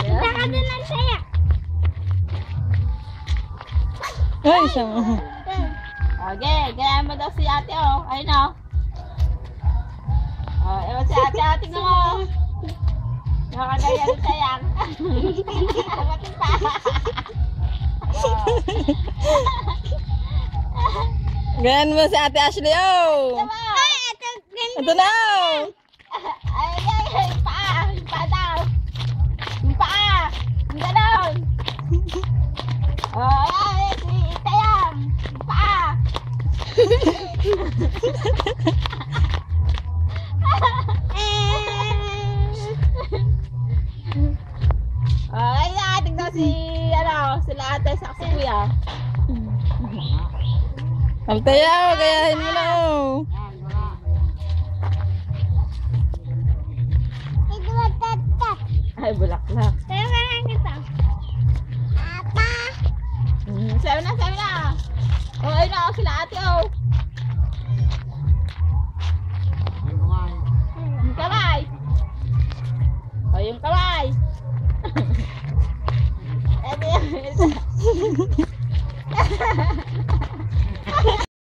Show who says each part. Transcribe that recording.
Speaker 1: Saka din ang saya.
Speaker 2: Ay, isang...
Speaker 3: Okay, gaya mo daw si ate, oh. Ayun, oh. Oh, ewan si ate na mo. Nakagaya rin sayang. Matin pa.
Speaker 2: Ganyan mo si Ate Ashley, oh!
Speaker 1: Ay,
Speaker 2: Ito na, oh!
Speaker 3: Ay, yung paa. Yung paa daw. Yung paa. Yung ganon. Oh, ay, si Itayang. Yung paa. Ay, tignan si, sila ate sa kuya.
Speaker 2: Altaya, oh! Gayahin mo na, oh!
Speaker 3: Ay, bulaklak.
Speaker 1: Kaya ka lang kita. Apa?
Speaker 3: Sabi na. Oh, ayun na, sila ate, oh. Yung kamay. Oh, yung kamay. Ito.